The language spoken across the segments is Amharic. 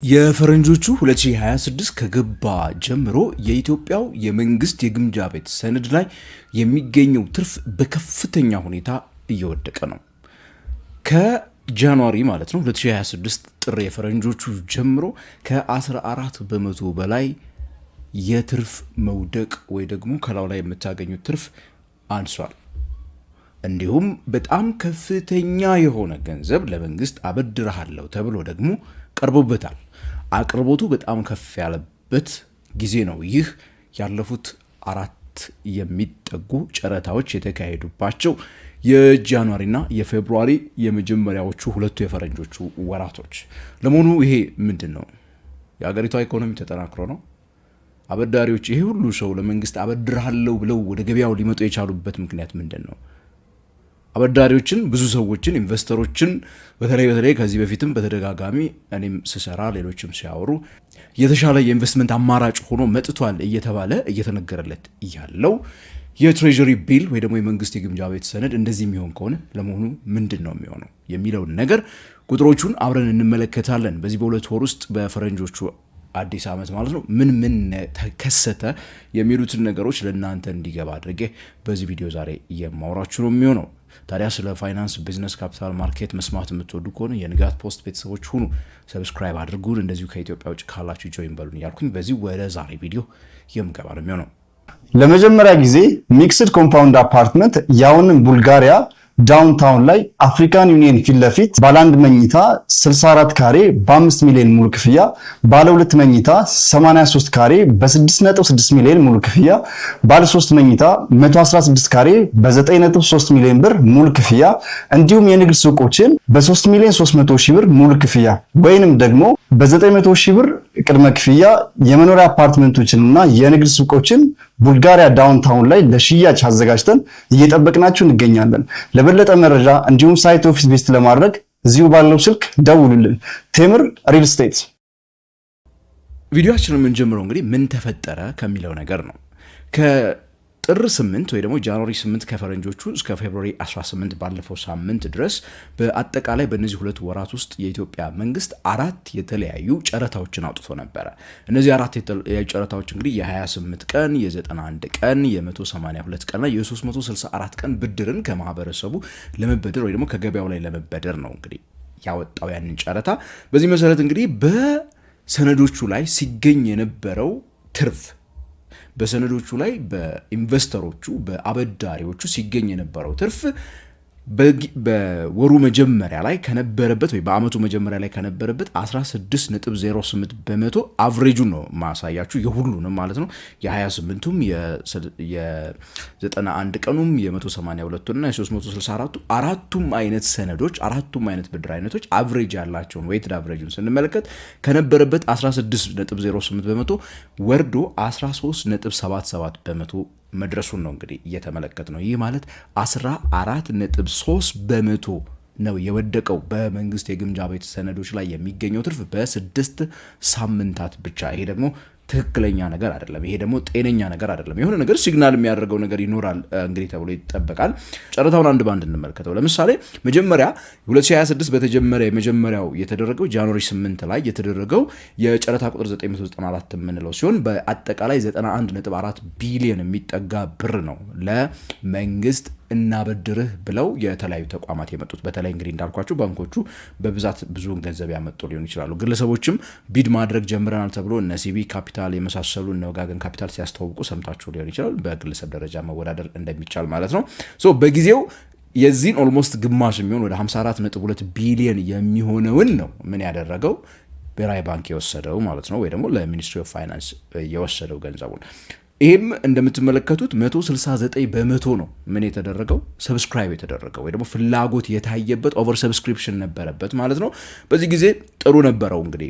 የፈረንጆቹ 2026 ከገባ ጀምሮ የኢትዮጵያው የመንግስት የግምጃ ቤት ሰነድ ላይ የሚገኘው ትርፍ በከፍተኛ ሁኔታ እየወደቀ ነው። ከጃንዋሪ ማለት ነው 2026 ጥር የፈረንጆቹ ጀምሮ ከ14 በመቶ በላይ የትርፍ መውደቅ ወይ ደግሞ ከላው ላይ የምታገኙት ትርፍ አንሷል። እንዲሁም በጣም ከፍተኛ የሆነ ገንዘብ ለመንግስት አበድረሃለሁ ተብሎ ደግሞ ቀርቦበታል። አቅርቦቱ በጣም ከፍ ያለበት ጊዜ ነው። ይህ ያለፉት 4 የሚጠጉ ጨረታዎች የተካሄዱባቸው የጃንዋሪና የፌብሩዋሪ የመጀመሪያዎቹ ሁለቱ የፈረንጆቹ ወራቶች። ለመሆኑ ይሄ ምንድን ነው? የሀገሪቷ ኢኮኖሚ ተጠናክሮ ነው? አበዳሪዎች ይሄ ሁሉ ሰው ለመንግስት አበድርሃለሁ ብለው ወደ ገበያው ሊመጡ የቻሉበት ምክንያት ምንድን ነው? አበዳሪዎችን ብዙ ሰዎችን ኢንቨስተሮችን በተለይ ከዚህ በፊትም በተደጋጋሚ እኔም ስሰራ ሌሎችም ሲያወሩ የተሻለ የኢንቨስትመንት አማራጭ ሆኖ መጥቷል እየተባለ እየተነገረለት ያለው የትሬጀሪ ቢል ወይ ደግሞ የመንግስት የግምጃ ቤት ሰነድ እንደዚህ የሚሆን ከሆነ ለመሆኑ ምንድን ነው የሚሆነው የሚለውን ነገር ቁጥሮቹን አብረን እንመለከታለን። በዚህ በሁለት ወር ውስጥ በፈረንጆቹ አዲስ ዓመት ማለት ነው ምን ተከሰተ የሚሉትን ነገሮች ለእናንተ እንዲገባ አድርጌ በዚህ ቪዲዮ ዛሬ የማወራችሁ ነው የሚሆነው። ታዲያ ስለ ፋይናንስ፣ ቢዝነስ፣ ካፒታል ማርኬት መስማት የምትወዱ ከሆነ የንጋት ፖስት ቤተሰቦች ሁኑ፣ ሰብስክራይብ አድርጉን፣ እንደዚሁ ከኢትዮጵያ ውጭ ካላችሁ ጆይን በሉን እያልኩኝ በዚህ ወደ ዛሬ ቪዲዮ የምገባ ነው የሚሆነው። ለመጀመሪያ ጊዜ ሚክስድ ኮምፓውንድ አፓርትመንት ያውንም ቡልጋሪያ ዳውንታውን ላይ አፍሪካን ዩኒየን ፊት ለፊት ባለ 1 መኝታ 64 ካሬ በ5 ሚሊዮን ሙሉ ክፍያ፣ ባለ 2 መኝታ 83 ካሬ በ6.6 ሚሊዮን ሙሉ ክፍያ፣ ባለ 3 መኝታ 116 ካሬ በ9.3 ሚሊዮን ብር ሙሉ ክፍያ እንዲሁም የንግድ ሱቆችን በ3 ሚሊዮን 300 ሺህ ብር ሙሉ ክፍያ ወይንም ደግሞ በ900 ሺህ ብር ቅድመ ክፍያ የመኖሪያ አፓርትመንቶችንና የንግድ ሱቆችን ቡልጋሪያ ዳውንታውን ላይ ለሽያጭ አዘጋጅተን እየጠበቅናችሁ እንገኛለን። ለበለጠ መረጃ እንዲሁም ሳይት ኦፊስ ቪዚት ለማድረግ እዚሁ ባለው ስልክ ደውሉልን። ቴምር ሪል ስቴት። ቪዲዮአችንን የምንጀምረው እንግዲህ ምን ተፈጠረ ከሚለው ነገር ነው። ከጥር 8 ወይ ደግሞ ጃንዋሪ 8 ከፈረንጆቹ እስከ ፌብሩዋሪ 18 ባለፈው ሳምንት ድረስ በአጠቃላይ በእነዚህ ሁለት ወራት ውስጥ የኢትዮጵያ መንግስት 4 የተለያዩ ጨረታዎችን አውጥቶ ነበረ። እነዚህ 4 የተለያዩ ጨረታዎች እንግዲህ የ28 ቀን፣ የ91 ቀን፣ የ182 ቀንና የ364 ቀን ብድርን ከማህበረሰቡ ለመበደር ወይ ደግሞ ከገበያው ላይ ለመበደር ነው እንግዲህ ያወጣው ያንን ጨረታ። በዚህ መሰረት እንግዲህ በሰነዶቹ ላይ ሲገኝ የነበረው ትርፍ በሰነዶቹ ላይ በኢንቨስተሮቹ በአበዳሪዎቹ ሲገኝ የነበረው ትርፍ በወሩ መጀመሪያ ላይ ከነበረበት ወይ በአመቱ መጀመሪያ ላይ ከነበረበት 16.08 በመቶ አቨሬጁን ነው ማሳያችሁ፣ የሁሉንም ማለት ነው። የ28ቱም የ91 ቀኑም የ182ና የ364 አራቱም አይነት ሰነዶች አራቱም አይነት ብድር አይነቶች አቨሬጅ ያላቸውን ዌይትድ አቨሬጁን ስንመለከት ከነበረበት 16.08 በመቶ ወርዶ 13.77 በመቶ መድረሱን ነው እንግዲህ እየተመለከት ነው። ይህ ማለት 14.3 በመቶ ነው የወደቀው በመንግስት የግምጃ ቤት ሰነዶች ላይ የሚገኘው ትርፍ በ6 ሳምንታት ብቻ። ይሄ ደግሞ ትክክለኛ ነገር አይደለም። ይሄ ደግሞ ጤነኛ ነገር አይደለም። የሆነ ነገር ሲግናል የሚያደርገው ነገር ይኖራል እንግዲህ ተብሎ ይጠበቃል። ጨረታውን አንድ ባንድ እንመልከተው። ለምሳሌ መጀመሪያ 2026 በተጀመረ የመጀመሪያው የተደረገው ጃንዋሪ 8 ላይ የተደረገው የጨረታ ቁጥር 994 የምንለው ሲሆን በአጠቃላይ 91.4 ቢሊዮን የሚጠጋ ብር ነው ለመንግስት እናበድርህ ብለው የተለያዩ ተቋማት የመጡት። በተለይ እንግዲህ እንዳልኳችሁ ባንኮቹ በብዛት ብዙውን ገንዘብ ያመጡ ሊሆን ይችላሉ። ግለሰቦችም ቢድ ማድረግ ጀምረናል ተብሎ እነ ሲቢ ካፒታል የመሳሰሉ እነ ወጋገን ካፒታል ሲያስተዋውቁ ሰምታችሁ ሊሆን ይችላል። በግለሰብ ደረጃ መወዳደር እንደሚቻል ማለት ነው። በጊዜው የዚህን ኦልሞስት ግማሽ የሚሆን ወደ 54.2 ቢሊዮን የሚሆነውን ነው ምን ያደረገው ብሔራዊ ባንክ የወሰደው ማለት ነው፣ ወይ ደግሞ ለሚኒስትሪ ኦፍ ፋይናንስ የወሰደው ገንዘቡን። ይህም እንደምትመለከቱት 169 በመቶ ነው ምን የተደረገው ሰብስክራይብ የተደረገው ወይ ደግሞ ፍላጎት የታየበት ኦቨር ሰብስክሪፕሽን ነበረበት ማለት ነው። በዚህ ጊዜ ጥሩ ነበረው እንግዲህ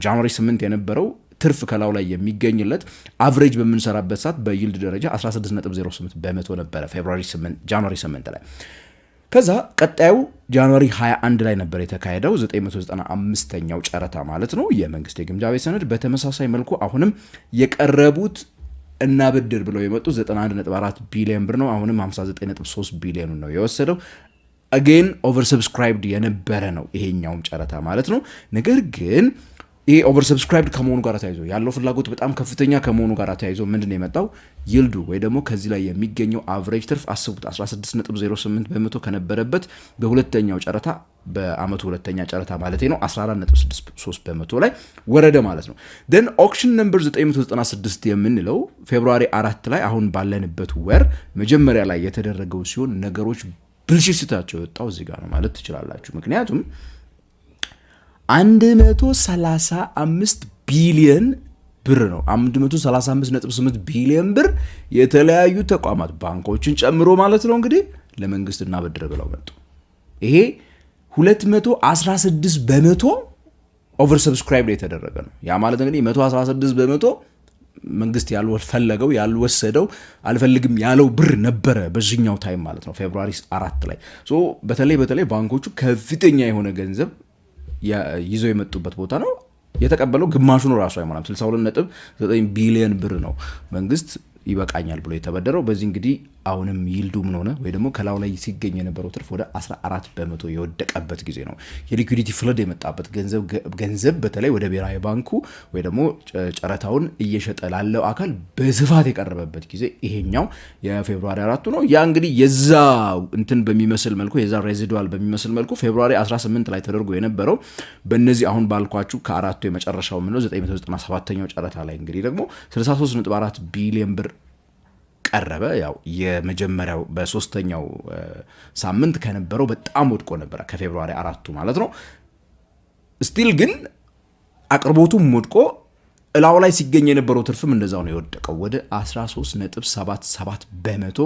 ጃንዋሪ 8 የነበረው ትርፍ ከላው ላይ የሚገኝለት አቨሬጅ በምንሰራበት ሰዓት በይልድ ደረጃ 16.08 በመቶ ነበረ ጃንዋሪ 8 ላይ። ከዛ ቀጣዩ ጃንዋሪ 21 ላይ ነበር የተካሄደው 995ኛው ጨረታ ማለት ነው የመንግስት የግምጃ ቤት ሰነድ። በተመሳሳይ መልኩ አሁንም የቀረቡት እና ብድር ብለው የመጡት 91.4 ቢሊዮን ብር ነው። አሁንም 59.3 ቢሊዮን ነው የወሰደው። አጌን ኦቨር ሰብስክራይብድ የነበረ ነው ይሄኛውም ጨረታ ማለት ነው። ነገር ግን ይሄ ኦቨር ሰብስክራይብድ ከመሆኑ ጋር ተያይዞ ያለው ፍላጎት በጣም ከፍተኛ ከመሆኑ ጋር ተያይዞ ምንድነው የመጣው ይልዱ ወይ ደግሞ ከዚህ ላይ የሚገኘው አቨሬጅ ትርፍ አስቡት 16.08 በመቶ ከነበረበት በሁለተኛው ጨረታ በአመቱ ሁለተኛ ጨረታ ማለት ነው 14.63 በመቶ ላይ ወረደ ማለት ነው። then ኦክሽን ነምበር 996 የምንለው ፌብሩዋሪ 4 ላይ አሁን ባለንበት ወር መጀመሪያ ላይ የተደረገው ሲሆን ነገሮች ብልሽታቸው የወጣው እዚህ ጋር ነው ማለት ትችላላችሁ። ምክንያቱም 135 ቢሊዮን ብር ነው 135.8 ቢሊዮን ብር የተለያዩ ተቋማት ባንኮችን ጨምሮ ማለት ነው እንግዲህ ለመንግስት እናበድር ብለው መጡ። ይሄ 216 በመቶ ኦቨር ሰብስክራይብ የተደረገ ነው። ያ ማለት እንግዲህ 116 በመቶ መንግስት ያልፈለገው ያልወሰደው አልፈልግም ያለው ብር ነበረ በዚህኛው ታይም ማለት ነው ፌብሩዋሪ 4 ላይ ሶ በተለይ ባንኮቹ ከፍተኛ የሆነ ገንዘብ ይዘው የመጡበት ቦታ ነው። የተቀበለው ግማሹ ነው ራሱ አይሞላም 62.9 ቢሊዮን ብር ነው መንግስት ይበቃኛል ብሎ የተበደረው። በዚህ እንግዲህ አሁንም ይልዱ ምን ሆነ ወይ ደግሞ ከላው ላይ ሲገኝ የነበረው ትርፍ ወደ 14 በመቶ የወደቀበት ጊዜ ነው። የሊኩዊዲቲ ፍለድ የመጣበት ገንዘብ በተለይ ወደ ብሔራዊ ባንኩ ወይ ደግሞ ጨረታውን እየሸጠ ላለው አካል በስፋት የቀረበበት ጊዜ ይሄኛው የፌብሩዋሪ 4 ነው። ያ እንግዲህ የዛ እንትን በሚመስል መልኩ የዛ ሬዚዱዋል በሚመስል መልኩ ፌብሩዋሪ 18 ላይ ተደርጎ የነበረው በእነዚህ አሁን ባልኳችሁ ከአራቱ የመጨረሻው ምን ነው 997ኛው ጨረታ ላይ እንግዲህ ደግሞ 63.4 ቢሊዮን ብር ቀረበ። ያው የመጀመሪያው በሶስተኛው ሳምንት ከነበረው በጣም ወድቆ ነበር ከፌብሩዋሪ 4 ማለት ነው። ስቲል ግን አቅርቦቱም ወድቆ እላው ላይ ሲገኝ የነበረው ትርፍም እንደዛው ነው የወደቀው ወደ 13.77 በመቶ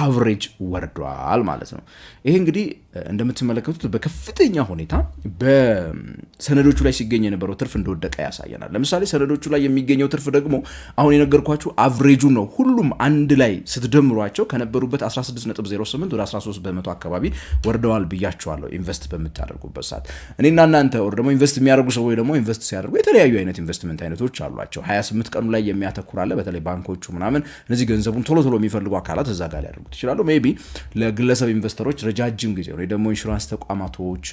አቨሬጅ ወርዷል ማለት ነው። ይሄ እንግዲህ እንደምትመለከቱት በከፍተኛ ሁኔታ በሰነዶቹ ላይ ሲገኝ የነበረው ትርፍ እንደወደቀ ያሳየናል። ለምሳሌ ሰነዶቹ ላይ የሚገኘው ትርፍ ደግሞ አሁን የነገርኳችሁ አቨሬጁ ነው። ሁሉም አንድ ላይ ስትደምሯቸው ከነበሩበት 16.08 ወደ 13 በመቶ አካባቢ ወርደዋል ብያቸዋለሁ። ኢንቨስት በምታደርጉበት ሰዓት እኔና እናንተ ወር ደግሞ ኢንቨስት የሚያደርጉ ሰዎች ደግሞ ኢንቨስት ሲያደርጉ የተለያዩ አይነት ኢንቨስትመንት አይነቶች አሏቸው። 28 ቀኑ ላይ የሚያተኩራለ በተለይ ባንኮቹ ምናምን እነዚህ ገንዘቡን ቶሎ የሚፈልጉ አካላት እዛ ጋር ሊያደርጉት ይችላሉ። ሜቢ ለግለሰብ ኢንቨስተሮች ረጃጅም ጊዜ ወይ ደግሞ ኢንሹራንስ ተቋማቶች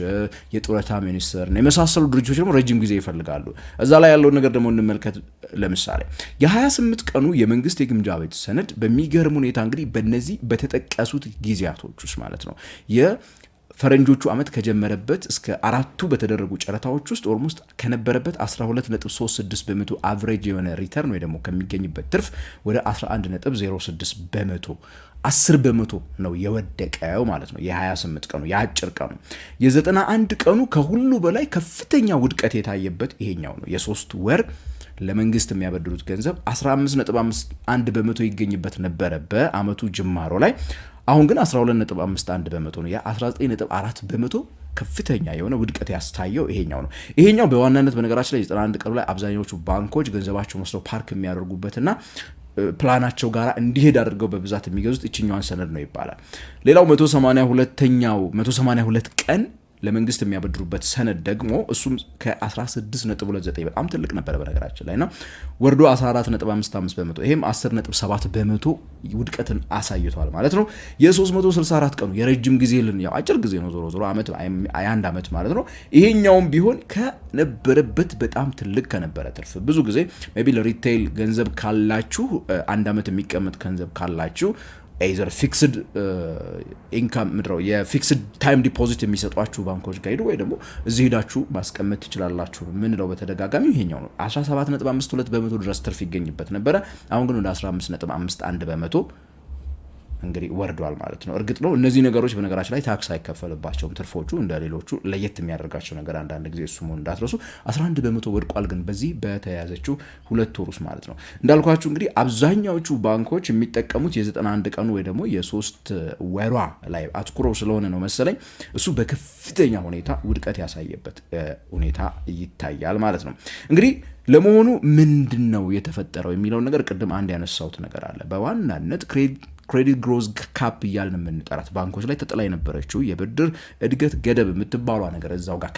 የጡረታ ሚኒስቴር እና የመሳሰሉ ድርጅቶች ደግሞ ረጅም ጊዜ ይፈልጋሉ። እዛ ላይ ያለው ነገር ደግሞ እንመልከት። ለምሳሌ የ28 ቀኑ የመንግስት የግምጃ ቤት ሰነድ በሚገርም ሁኔታ እንግዲህ በእነዚህ በተጠቀሱት ጊዜያቶች ውስጥ ማለት ነው የፈረንጆቹ ዓመት ከጀመረበት እስከ አራቱ በተደረጉ ጨረታዎች ውስጥ ኦልሞስት ከነበረበት 12.36 በመቶ አቨሬጅ የሆነ ሪተርን ወይ ደግሞ ከሚገኝበት ትርፍ ወደ 11.06 በመቶ 10 በመቶ ነው የወደቀው ማለት ነው። የ28 ቀኑ የአጭር ቀኑ የ91 ቀኑ ከሁሉ በላይ ከፍተኛ ውድቀት የታየበት ይሄኛው ነው። የ3 ወር ለመንግስት የሚያበድሩት ገንዘብ 15.51 በመቶ ይገኝበት ነበረ በአመቱ ጅማሮ ላይ። አሁን ግን 12.51 በመቶ ነው። ያ 19.4 በመቶ ከፍተኛ የሆነ ውድቀት ያስታየው ይሄኛው ነው። ይሄኛው በዋናነት በነገራችን ላይ 91 ቀኑ ላይ አብዛኛዎቹ ባንኮች ገንዘባቸውን ወስደው ፓርክ የሚያደርጉበትና ፕላናቸው ጋር እንዲሄድ አድርገው በብዛት የሚገዙት እችኛዋን ሰነድ ነው ይባላል። ሌላው 182 ቀን ለመንግስት የሚያበድሩበት ሰነድ ደግሞ እሱም ከ16.29 በጣም ትልቅ ነበር በነገራችን ላይ ነው ወርዶ 14.55 በመቶ ይሄም 10.7 በመቶ ውድቀትን አሳይቷል ማለት ነው። የ364 ቀኑ የረጅም ጊዜ ያው አጭር ጊዜ ነው ዞሮ ዓመት አንድ ዓመት ማለት ነው። ይሄኛውም ቢሆን ከነበረበት በጣም ትልቅ ከነበረ ትርፍ ብዙ ጊዜ ሜቢ ለሪቴይል ገንዘብ ካላችሁ አንድ ዓመት የሚቀመጥ ገንዘብ ካላችሁ either fixed income ምድረው የፊክስድ ታይም ዲፖዚት የሚሰጧችሁ ባንኮች ጋር ሄዱ ወይ ደግሞ እዚህ ሄዳችሁ ማስቀመጥ ትችላላችሁ። ምን ነው በተደጋጋሚ ይሄኛው ነው 17.52 በመቶ ድረስ ትርፍ ይገኝበት ነበር። አሁን ግን ወደ 15.51 በመቶ እንግዲህ ወርዷል ማለት ነው። እርግጥ ነው እነዚህ ነገሮች በነገራችን ላይ ታክስ አይከፈልባቸውም ትርፎቹ እንደሌሎቹ ለየት የሚያደርጋቸው ነገር አንዳንድ ጊዜ እሱ መሆን እንዳትረሱ 11 በመቶ ወድቋል። ግን በዚህ በተያያዘችው 2 ወር ውስጥ ማለት ነው እንዳልኳችሁ እንግዲህ አብዛኛዎቹ ባንኮች የሚጠቀሙት የ91 ቀኑ ወይ ደግሞ የ3 ወሯ ላይ አትኩረው ስለሆነ ነው መሰለኝ እሱ በከፍተኛ ሁኔታ ውድቀት ያሳየበት ሁኔታ ይታያል ማለት ነው። እንግዲህ ለመሆኑ ምንድነው የተፈጠረው የሚለው ነገር ቅድም አንድ ያነሳሁት ነገር አለ። በዋናነት ክሬዲት ግሮዝ ካፕ እያልን የምንጠራት ባንኮች ላይ ተጥላ የነበረችው የብድር እድገት ገደብ የምትባሏ ነገር እዛው ጋር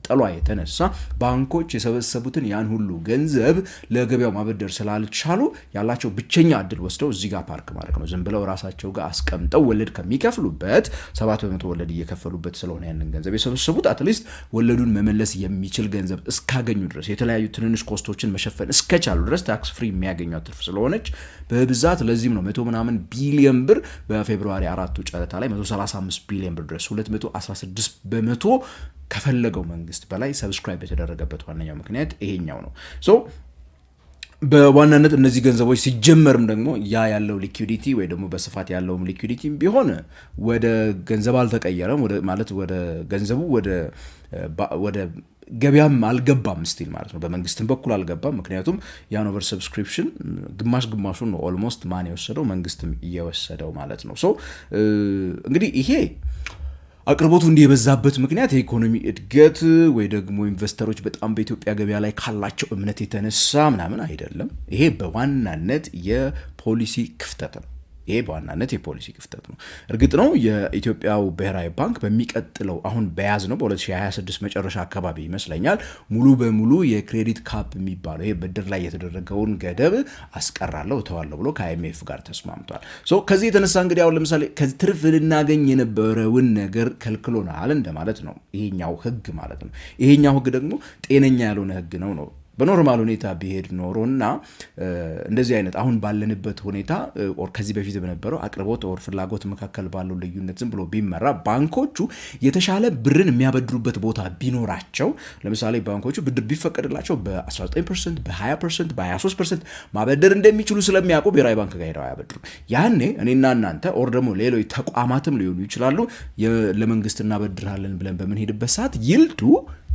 ከመቀጠሏ የተነሳ ባንኮች የሰበሰቡትን ያን ሁሉ ገንዘብ ለገበያው ማበደር ስላልቻሉ ያላቸው ብቸኛ እድል ወስደው እዚህ ጋር ፓርክ ማድረግ ነው። ዝም ብለው ራሳቸው ጋር አስቀምጠው ወለድ ከሚከፍሉበት 7% ወለድ እየከፈሉበት ስለሆነ ያንን ገንዘብ የሰበሰቡት አትሊስት ወለዱን መመለስ የሚችል ገንዘብ እስካገኙ ድረስ የተለያዩ ትንንሽ ኮስቶችን መሸፈን እስከቻሉ ድረስ ታክስ ፍሪ የሚያገኙት ትርፍ ስለሆነች በብዛት ለዚህም ነው 100 ምናምን ቢሊዮን ብር በፌብሩዋሪ 4ቱ ጨረታ ላይ 135 ቢሊዮን ብር ድረስ 216 በመቶ ከፈለገው መንግስት በላይ ሰብስክራይብ የተደረገበት ዋነኛው ምክንያት ይሄኛው ነው። ሶ በዋናነት እነዚህ ገንዘቦች ሲጀመርም ደግሞ ያ ያለው ሊኩዊዲቲ ወይ ደግሞ በስፋት ያለውም ሊኩዊዲቲ ቢሆን ወደ ገንዘብ አልተቀየረም፣ ወደ ገንዘቡ ወደ ገበያም አልገባም ስቲል ማለት ነው። በመንግስትም በኩል አልገባም። ምክንያቱም ያን ኦቨር ሰብስክሪፕሽን ግማሹን ነው ኦልሞስት ማን የወሰደው መንግስትም እየወሰደው ማለት ነው። ሶ እንግዲህ ይሄ አቅርቦቱ እንዲህ የበዛበት ምክንያት የኢኮኖሚ እድገት ወይ ደግሞ ኢንቨስተሮች በጣም በኢትዮጵያ ገበያ ላይ ካላቸው እምነት የተነሳ ምናምን አይደለም። ይሄ በዋናነት የፖሊሲ ክፍተት ነው። እርግጥ ነው የኢትዮጵያው ብሔራዊ ባንክ በሚቀጥለው አሁን በያዝ ነው በ2026 መጨረሻ አካባቢ ይመስለኛል ሙሉ በሙሉ የክሬዲት ካፕ የሚባለው ይሄ ብድር ላይ የተደረገውን ገደብ አስቀራለሁ እተዋለሁ ብሎ ከአይኤምኤፍ ጋር ተስማምቷል። ከዚህ የተነሳ እንግዲህ አሁን ለምሳሌ ከትርፍ ልናገኝ የነበረውን ነገር ከልክሎናል እንደማለት ነው ይሄኛው ህግ ማለት ነው። ይሄኛው ህግ ደግሞ ጤነኛ ያልሆነ ህግ ነው። በኖርማል ሁኔታ ቢሄድ ኖሮና እንደዚህ አይነት አሁን ባለንበት ሁኔታ ኦር ከዚህ በፊት በነበረው አቅርቦት ኦር ፍላጎት መካከል ባለው ልዩነት ዝም ብሎ ቢመራ ባንኮቹ የተሻለ ብርን የሚያበድሩበት ቦታ ቢኖራቸው ለምሳሌ ባንኮቹ ብድር ቢፈቀድላቸው በ19%፣ በ20%፣ በ23% ማበደር እንደሚችሉ ስለሚያውቁ ብሔራዊ ባንክ ጋር ሄደው አያበድሩም። ያኔ እኔና እናንተ ኦር ደግሞ ሌሎች ተቋማትም ሊሆኑ ይችላሉ ለመንግስት እናበድራለን ብለን በምንሄድበት ሰዓት ይልዱ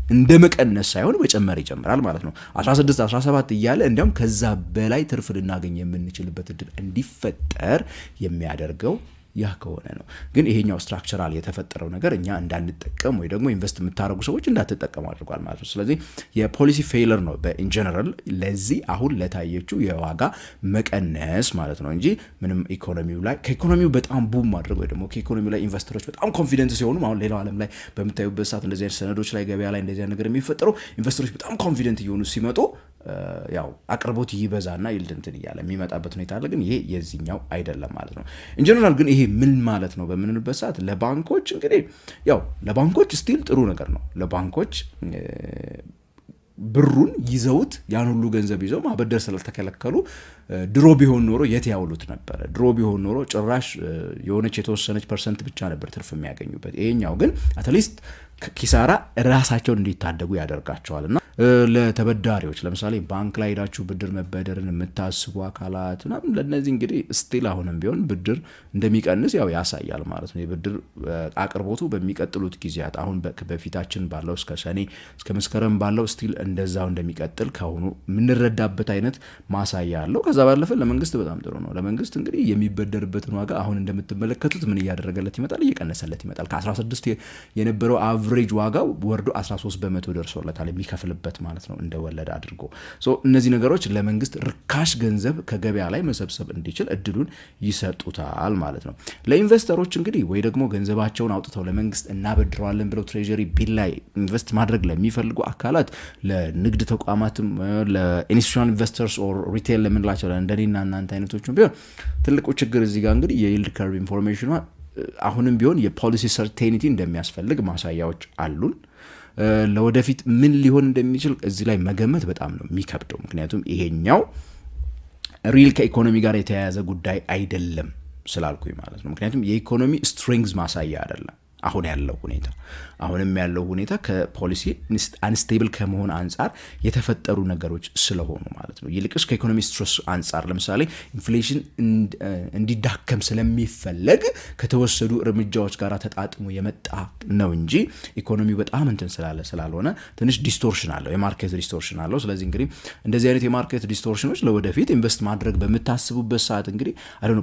እንደ መቀነስ ሳይሆን መጨመር ይጀምራል ማለት ነው። 16 17 እያለ እንዲያውም ከዛ በላይ ትርፍ ልናገኝ የምንችልበት እድል እንዲፈጠር የሚያደርገው ያ ከሆነ ነው። ግን ይሄኛው ስትራክቸራል የተፈጠረው ነገር እኛ እንዳንጠቀም ወይ ደግሞ ኢንቨስት የምታደርጉ ሰዎች እንዳትጠቀሙ አድርጓል ማለት ነው። ስለዚህ የፖሊሲ ፌለር ነው በኢን ጀነራል ለዚህ አሁን ለታየችው የዋጋ መቀነስ ማለት ነው እንጂ ምንም ኢኮኖሚው ላይ ከኢኮኖሚው በጣም ቡም ማድረግ ወይ ደግሞ ከኢኮኖሚው ላይ ኢንቨስተሮች በጣም ኮንፊደንት ሲሆኑ አሁን ሌላው ዓለም ላይ በምታዩበት ሰዓት እንደዚህ አይነት ሰነዶች ላይ ገበያ ላይ እንደዚህ አይነት ነገር የሚፈጠረው ኢንቨስተሮች በጣም ኮንፊደንት እየሆኑ ሲመጡ ያው አቅርቦት ይበዛና ይልድንትን እያለ የሚመጣበት ሁኔታ አለ። ግን ይሄ የዚህኛው አይደለም ማለት ነው። ኢንጀነራል ግን ይሄ ምን ማለት ነው በምንልበት ሰዓት ለባንኮች እንግዲህ ያው ለባንኮች ስቲል ጥሩ ነገር ነው። ለባንኮች ብሩን ይዘውት ያን ሁሉ ገንዘብ ይዘው ማበደር ስላልተከለከሉ ድሮ ቢሆን ኖሮ የት ያውሉት ነበር? ድሮ ቢሆን ኖሮ ጭራሽ የሆነች የተወሰነች ፐርሰንት ብቻ ነበር ትርፍ የሚያገኙበት። ይሄኛው ግን አትሊስት ኪሳራ ራሳቸውን እንዲታደጉ ያደርጋቸዋልና ለተበዳሪዎች ለምሳሌ ባንክ ላይ ሄዳችሁ ብድር መበደርን የምታስቡ አካላት ምናምን ለነዚህ እንግዲህ ስቲል አሁንም ቢሆን ብድር እንደሚቀንስ ያው ያሳያል ማለት ነው። የብድር አቅርቦቱ በሚቀጥሉት ጊዜያት አሁን በፊታችን ባለው እስከ ሰኔ እስከ መስከረም ባለው ስቲል እንደዛው እንደሚቀጥል ከሆኑ የምንረዳበት አይነት ማሳያ አለው። ከዛ ባለፈ ለመንግስት በጣም ጥሩ ነው። ለመንግስት እንግዲህ የሚበደርበትን ዋጋ አሁን እንደምትመለከቱት ምን እያደረገለት ይመጣል? እየቀነሰለት ይመጣል። ከ16 የነበረው አቨሬጅ ዋጋው ወርዶ 13 በመቶ ደርሶለታል የሚከፍልበት ማለት ነው እንደወለድ አድርጎ። እነዚህ ነገሮች ለመንግስት ርካሽ ገንዘብ ከገበያ ላይ መሰብሰብ እንዲችል እድሉን ይሰጡታል ማለት ነው። ለኢንቨስተሮች እንግዲህ ወይ ደግሞ ገንዘባቸውን አውጥተው ለመንግስት እናበድረዋለን ብለው ትሬጀሪ ቢል ላይ ኢንቨስት ማድረግ ለሚፈልጉ አካላት ለንግድ ተቋማትም ለኢንስቲትዩሽናል ኢንቨስተርስ ኦር ሪቴል ለምንላቸው እንደኔና እናንተ አይነቶቹም ቢሆን ትልቁ ችግር እዚህ ጋር እንግዲህ የይልድ ከርቭ ኢንፎርሜሽኗ አሁንም ቢሆን የፖሊሲ ሰርቴኒቲ እንደሚያስፈልግ ማሳያዎች አሉን። ለወደፊት ምን ሊሆን እንደሚችል እዚህ ላይ መገመት በጣም ነው የሚከብደው። ምክንያቱም ይሄኛው ሪል ከኢኮኖሚ ጋር የተያያዘ ጉዳይ አይደለም ስላልኩኝ ማለት ነው። ምክንያቱም የኢኮኖሚ ስትሬንግዝ ማሳያ አይደለም አሁን ያለው ሁኔታ። አሁንም ያለው ሁኔታ ከፖሊሲ አንስቴብል ከመሆን አንጻር የተፈጠሩ ነገሮች ስለሆኑ ማለት ነው። ይልቅስ ከኢኮኖሚ ስትረስ አንጻር ለምሳሌ ኢንፍሌሽን እንዲዳከም ስለሚፈለግ ከተወሰዱ እርምጃዎች ጋር ተጣጥሞ የመጣ ነው እንጂ ኢኮኖሚው በጣም እንትን ስላልሆነ ትንሽ ዲስቶርሽን አለው፣ የማርኬት ዲስቶርሽን አለው። ስለዚህ እንግዲህ እንደዚህ አይነት የማርኬት ዲስቶርሽኖች ለወደፊት ኢንቨስት ማድረግ በምታስቡበት ሰዓት እንግዲህ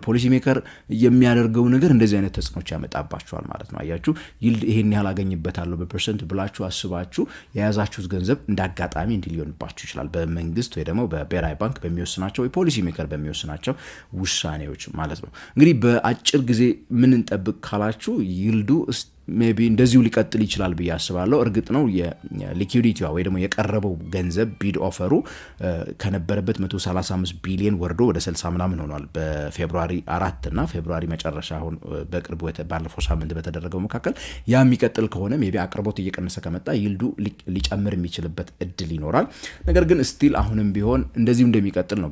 ፖሊሲ ሜከር የሚያደርገው ነገር እንደዚህ አይነት ተጽዕኖች ያመጣባቸዋል ማለት ነው። አያችሁ ይልድ ይሄን ያህል አገኝበታለሁ በፐርሰንት ብላችሁ አስባችሁ የያዛችሁት ገንዘብ እንዳጋጣሚ እንዲሊሆንባችሁ ይችላል በመንግስት ወይ ደግሞ በብሔራዊ ባንክ በሚወስናቸው ወይ ፖሊሲ ሜከር በሚወስናቸው ውሳኔዎች ማለት ነው። እንግዲህ በአጭር ጊዜ ምን እንጠብቅ ካላችሁ ይልዱ ሜቢ እንደዚሁ ሊቀጥል ይችላል ብዬ አስባለሁ። እርግጥ ነው የሊኩዊዲቲዋ ወይ ደግሞ የቀረበው ገንዘብ ቢድ ኦፈሩ ከነበረበት 135 ቢሊዮን ወርዶ ወደ 60 ምናምን ሆኗል በፌብሩዋሪ 4 እና ፌብሩዋሪ መጨረሻ አሁን በቅርቡ ባለፈው ሳምንት በተደረገው መካከል ያ የሚቀጥል ከሆነ ሜቢ አቅርቦት እየቀነሰ ከመጣ ይልዱ ሊጨምር የሚችልበት እድል ይኖራል። ነገር ግን ስቲል አሁንም ቢሆን እንደዚሁ እንደሚቀጥል ነው።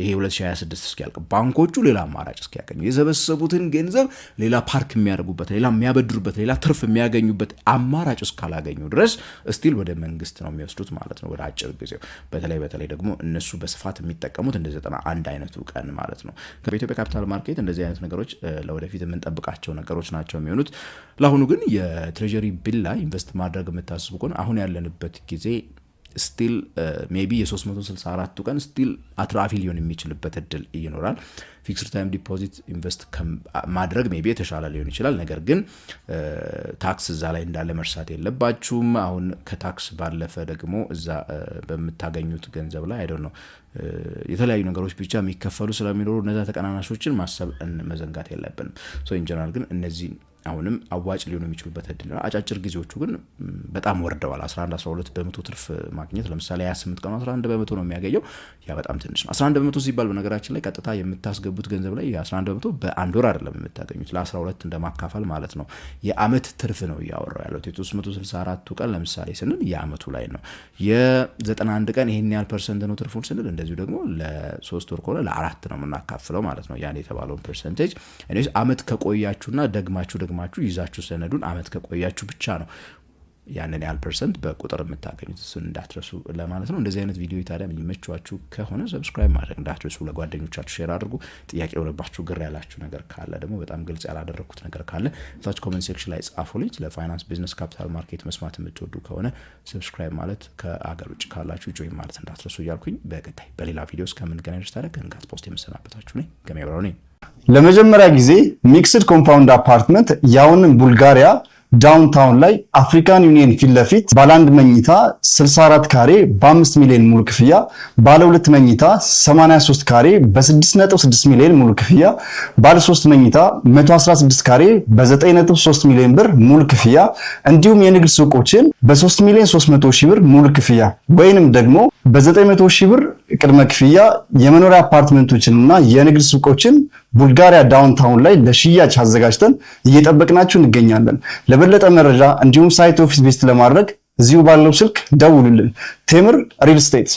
ይሄ 2026 እስኪያልቅ ባንኮቹ ሌላ አማራጭ እስኪያገኙ የሰበሰቡትን ገንዘብ ሌላ ፓርክ የሚያደርጉበት ሌላ የሚያበድሩበት ሌላ ትርፍ የሚያገኙበት አማራጭ እስካላገኙ ድረስ ስቲል ወደ መንግስት ነው የሚወስዱት ማለት ነው ወደ አጭር ጊዜው። በተለይ ደግሞ እነሱ በስፋት የሚጠቀሙት እንደ 91 አይነቱ ቀን ማለት ነው። በኢትዮጵያ ካፒታል ማርኬት እንደዚህ አይነት ነገሮች ለወደፊት የምንጠብቃቸው ነገሮች ናቸው የሚሆኑት። ለአሁኑ ግን የትሬጀሪ ቢል ላይ ኢንቨስት ማድረግ የምታስቡ ከሆነ አሁን ያለንበት ጊዜ ስቲል ሜቢ የ364ቱ ቀን ስቲል አትራፊ ሊሆን የሚችልበት እድል ይኖራል። ፊክስድ ታይም ዲፖዚት ኢንቨስት ማድረግ ሜቢ የተሻለ ሊሆን ይችላል። ነገር ግን ታክስ እዛ ላይ እንዳለ መርሳት የለባችሁም። አሁን ከታክስ ባለፈ ደግሞ እዛ በምታገኙት ገንዘብ ላይ አይደል ነው የተለያዩ ነገሮች ብቻ የሚከፈሉ ስለሚኖሩ እነዛ ተቀናናሾችን ማሰብ መዘንጋት የለብንም። ሶ ኢን ጀነራል ግን እነዚህ አሁንም አዋጭ ሊሆኑ የሚችሉበት እድል ነው። አጫጭር ጊዜዎቹ ግን በጣም ወርደዋል። 11-12 በመቶ ትርፍ ማግኘት ለምሳሌ 28 ቀኑ 11 በመቶ ነው የሚያገኘው። ያ በጣም ትንሽ ነው። 11 በመቶ ሲባል በነገራችን ላይ ቀጥታ የምታስገቡት ገንዘብ ላይ የ11 በመቶ በአንድ ወር አይደለም የምታገኙት ለ12 እንደማካፈል ማለት ነው። የአመት ትርፍ ነው እያወራው ያለው። የ364ቱ ቀን ለምሳሌ ስንል የአመቱ ላይ ነው። የ91 ቀን ይሄን ያህል ፐርሰንት ነው ትርፉን ስንል እንደዚሁ ደግሞ ለ3 ወር ከሆነ ለ4 ነው የምናካፍለው ማለት ነው። ያን የተባለውን ፐርሰንቴጅ እኔስ አመት ከቆያችሁና ደግማችሁ ይዛችሁ ሰነዱን አመት ከቆያችሁ ብቻ ነው ያንን ያህል ፐርሰንት በቁጥር የምታገኙት። እሱን እንዳትረሱ ለማለት ነው። እንደዚህ አይነት ቪዲዮ ታዲያ የሚመቻችሁ ከሆነ ሰብስክራይብ ማድረግ እንዳትረሱ፣ ለጓደኞቻችሁ ሼር አድርጉ። ጥያቄ የሆነባችሁ ግር ያላችሁ ነገር ካለ ደግሞ በጣም ግልጽ ያላደረኩት ነገር ካለ ታች ኮሜንት ሴክሽን ላይ ጻፉልኝ። ለፋይናንስ ቢዝነስ ካፒታል ማርኬት መስማት የምትወዱ ከሆነ ሰብስክራይብ ማለት ከአገር ውጭ ካላችሁ ጆይን ማለት እንዳትረሱ እያልኩኝ በቀጣይ በሌላ ቪዲዮ እስከምንገናኝ ድረስ ታዲያ ከንጋት ፖስት የምሰናበታችሁ ነኝ። ገመያብራው ነኝ። ለመጀመሪያ ጊዜ ሚክስድ ኮምፓውንድ አፓርትመንት ያውንም ቡልጋሪያ ዳውንታውን ላይ አፍሪካን ዩኒየን ፊት ለፊት ባለ 1 መኝታ 64 ካሬ በ5 ሚሊዮን ሙሉ ክፍያ፣ ባለ 2 መኝታ 83 ካሬ በ6.6 ሚሊዮን ሙሉ ክፍያ፣ ባለ 3 መኝታ 116 ካሬ በ9.3 ሚሊዮን ብር ሙሉ ክፍያ እንዲሁም የንግድ ሱቆችን በ3 ሚሊዮን 300 ሺህ ብር ሙሉ ክፍያ ወይንም ደግሞ በ900 ሺህ ብር ቅድመ ክፍያ የመኖሪያ አፓርትመንቶችንና የንግድ ሱቆችን ቡልጋሪያ ዳውንታውን ላይ ለሽያጭ አዘጋጅተን እየጠበቅናችሁ እንገኛለን። ለበለጠ መረጃ እንዲሁም ሳይት ኦፊስ ቪዚት ለማድረግ እዚሁ ባለው ስልክ ደውሉልን። ቴምር ሪል ስቴት